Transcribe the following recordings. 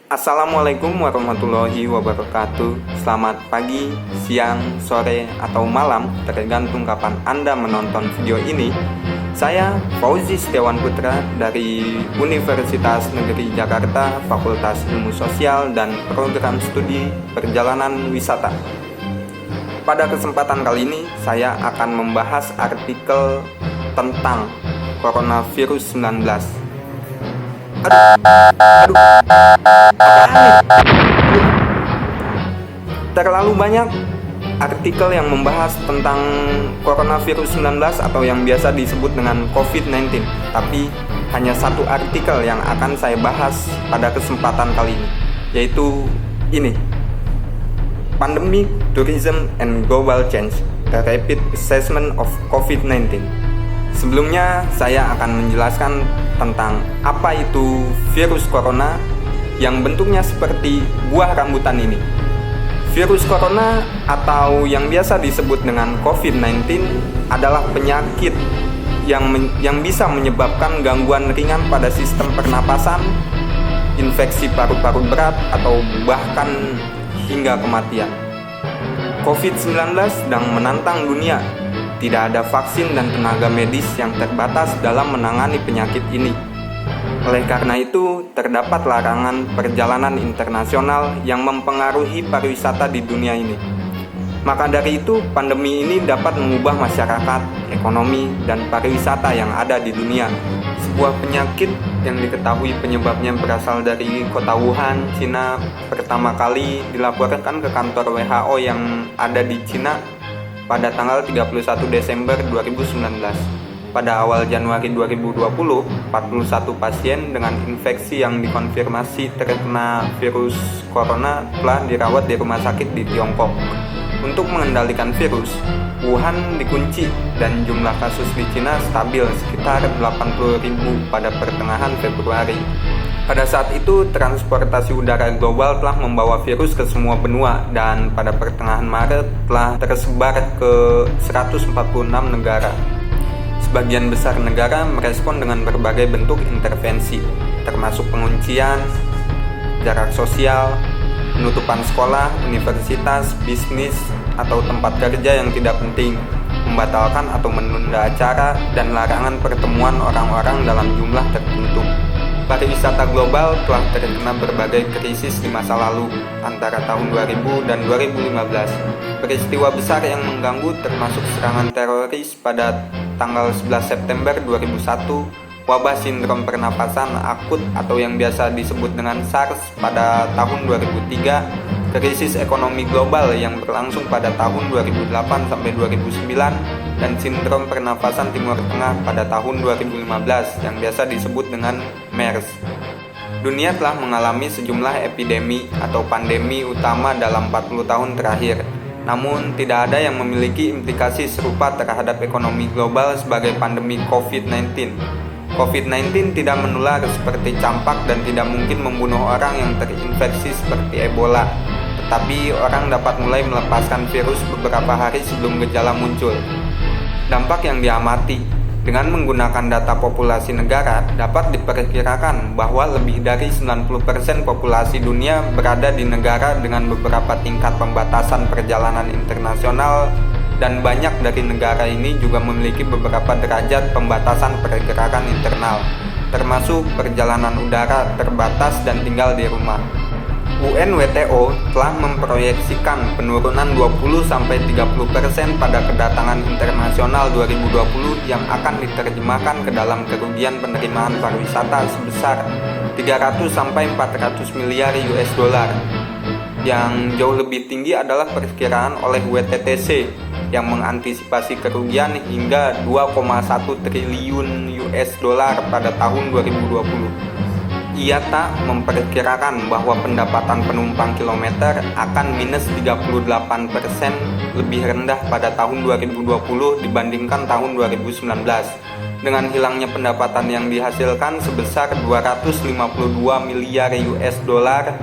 Assalamualaikum warahmatullahi wabarakatuh. Selamat pagi, siang, sore, atau malam, tergantung kapan Anda menonton video ini. Saya Fauzi Setiawan Putra dari Universitas Negeri Jakarta, Fakultas Ilmu Sosial dan Program Studi Perjalanan Wisata. Pada kesempatan kali ini, saya akan membahas artikel tentang coronavirus 19. Terlalu banyak artikel yang membahas tentang coronavirus 19 atau yang biasa disebut dengan COVID-19. Tapi hanya satu artikel yang akan saya bahas pada kesempatan kali ini, yaitu ini: Pandemic, Tourism, and Global Change, a Rapid Assessment of COVID-19. Sebelumnya saya akan menjelaskan tentang apa itu virus corona yang bentuknya seperti buah rambutan ini. Virus corona atau yang biasa disebut dengan COVID-19 adalah penyakit yang bisa menyebabkan gangguan ringan pada sistem pernapasan, infeksi paru-paru berat, atau bahkan hingga kematian. COVID-19 sedang menantang dunia. Tidak ada vaksin dan tenaga medis yang terbatas dalam menangani penyakit ini. Oleh karena itu, terdapat larangan perjalanan internasional yang mempengaruhi pariwisata di dunia ini. Maka dari itu, pandemi ini dapat mengubah masyarakat, ekonomi, dan pariwisata yang ada di dunia. Sebuah penyakit yang diketahui penyebabnya berasal dari kota Wuhan, Cina, pertama kali dilaporkan ke kantor WHO yang ada di Cina pada tanggal 31 Desember 2019. Pada awal Januari 2020, 41 pasien dengan infeksi yang dikonfirmasi terkena virus corona telah dirawat di rumah sakit di Tiongkok. Untuk mengendalikan virus, Wuhan dikunci dan jumlah kasus di Cina stabil sekitar 80.000 pada pertengahan Februari. Pada saat itu, transportasi udara global telah membawa virus ke semua benua dan pada pertengahan Maret telah tersebar ke 146 negara. Sebagian besar negara merespon dengan berbagai bentuk intervensi, termasuk penguncian, jarak sosial, penutupan sekolah, universitas, bisnis, atau tempat kerja yang tidak penting, membatalkan atau menunda acara, dan larangan pertemuan orang-orang dalam jumlah tertentu. Pariwisata global telah terkena berbagai krisis di masa lalu, antara tahun 2000 dan 2015. Peristiwa besar yang mengganggu termasuk serangan teroris pada tanggal 11 September 2001, wabah sindrom pernapasan akut atau yang biasa disebut dengan SARS pada tahun 2003, krisis ekonomi global yang berlangsung pada tahun 2008 sampai 2009, dan sindrom pernapasan Timur Tengah pada tahun 2015 yang biasa disebut dengan MERS. Dunia telah mengalami sejumlah epidemi atau pandemi utama dalam 40 tahun terakhir. Namun, tidak ada yang memiliki implikasi serupa terhadap ekonomi global sebagai pandemi COVID-19. COVID-19 tidak menular seperti campak dan tidak mungkin membunuh orang yang terinfeksi seperti Ebola. Tetapi orang dapat mulai melepaskan virus beberapa hari sebelum gejala muncul. Dampak yang diamati dengan menggunakan data populasi negara dapat diperkirakan bahwa lebih dari 90% populasi dunia berada di negara dengan beberapa tingkat pembatasan perjalanan internasional, dan banyak dari negara ini juga memiliki beberapa derajat pembatasan pergerakan internal, termasuk perjalanan udara terbatas dan tinggal di rumah. UNWTO telah memproyeksikan penurunan 20-30% pada kedatangan internasional 2020 yang akan diterjemahkan ke dalam kerugian penerimaan pariwisata sebesar 300-400 miliar US dollar. Yang jauh lebih tinggi adalah perkiraan oleh WTTC yang mengantisipasi kerugian hingga 2,1 triliun US dollar pada tahun 2020. Ia tak memperkirakan bahwa pendapatan penumpang kilometer akan minus 38% lebih rendah pada tahun 2020 dibandingkan tahun 2019, dengan hilangnya pendapatan yang dihasilkan sebesar 252 miliar US dollar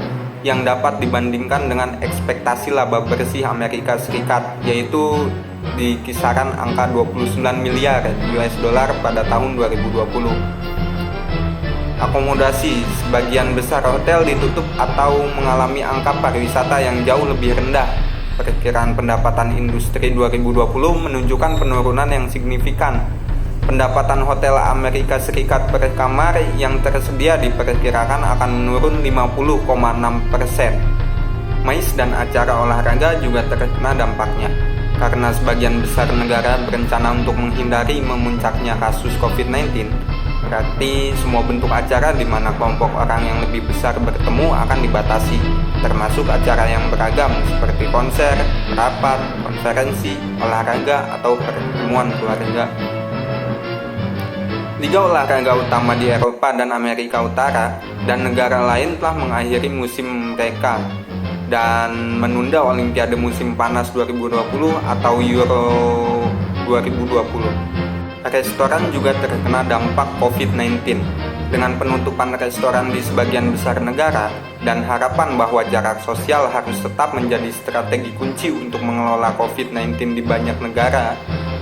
yang dapat dibandingkan dengan ekspektasi laba bersih Amerika Serikat, yaitu di kisaran angka 29 miliar US dollar pada tahun 2020. akomodasi, sebagian besar hotel ditutup atau mengalami angka pariwisata yang jauh lebih rendah. Perkiraan pendapatan industri 2020 menunjukkan penurunan yang signifikan. Pendapatan hotel Amerika Serikat per kamar yang tersedia diperkirakan akan menurun 50,6%. MICE dan acara olahraga juga terkena dampaknya, karena sebagian besar negara berencana untuk menghindari memuncaknya kasus COVID-19. Berarti semua bentuk acara di mana kelompok orang yang lebih besar bertemu akan dibatasi, termasuk acara yang beragam seperti konser, rapat, konferensi, olahraga, atau pertemuan keluarga. Liga olahraga utama di Eropa dan Amerika Utara dan negara lain telah mengakhiri musim mereka dan menunda Olimpiade musim panas 2020 atau Euro 2020. Restoran juga terkena dampak COVID-19 dengan penutupan restoran di sebagian besar negara dan harapan bahwa jarak sosial harus tetap menjadi strategi kunci untuk mengelola COVID-19 di banyak negara.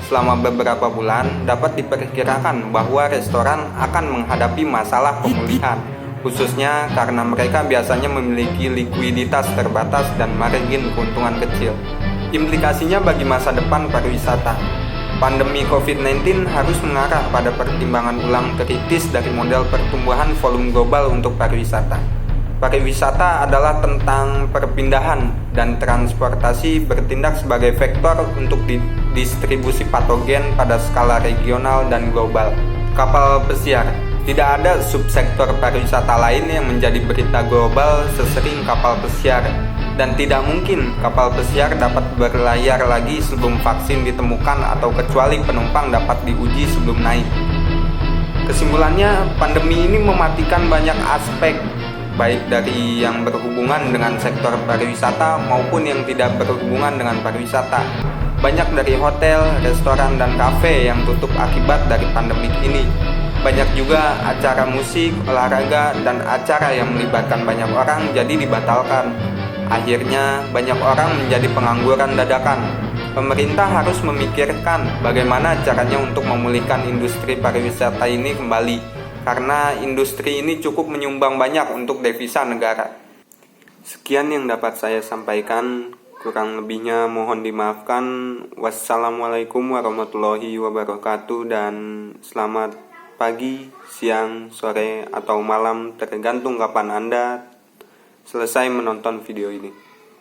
Selama beberapa bulan dapat diperkirakan bahwa restoran akan menghadapi masalah pemulihan, khususnya karena mereka biasanya memiliki likuiditas terbatas dan margin keuntungan kecil. Implikasinya bagi masa depan pariwisata. Pandemi COVID-19 harus mengarah pada pertimbangan ulang kritis dari model pertumbuhan volume global untuk pariwisata. Pariwisata adalah tentang perpindahan dan transportasi bertindak sebagai vektor untuk distribusi patogen pada skala regional dan global. Kapal pesiar. Tidak ada subsektor pariwisata lain yang menjadi berita global sesering kapal pesiar. Dan tidak mungkin kapal pesiar dapat berlayar lagi sebelum vaksin ditemukan atau kecuali penumpang dapat diuji sebelum naik. Kesimpulannya, pandemi ini mematikan banyak aspek, baik dari yang berhubungan dengan sektor pariwisata maupun yang tidak berhubungan dengan pariwisata. Banyak dari hotel, restoran, dan kafe yang tutup akibat dari pandemi ini. Banyak juga acara musik, olahraga, dan acara yang melibatkan banyak orang jadi dibatalkan. Akhirnya, banyak orang menjadi pengangguran dadakan. Pemerintah harus memikirkan bagaimana caranya untuk memulihkan industri pariwisata ini kembali, karena industri ini cukup menyumbang banyak untuk devisa negara. Sekian yang dapat saya sampaikan, kurang lebihnya mohon dimaafkan. Wassalamualaikum warahmatullahi wabarakatuh dan selamat pagi, siang, sore, atau malam tergantung kapan Anda selesai menonton video ini.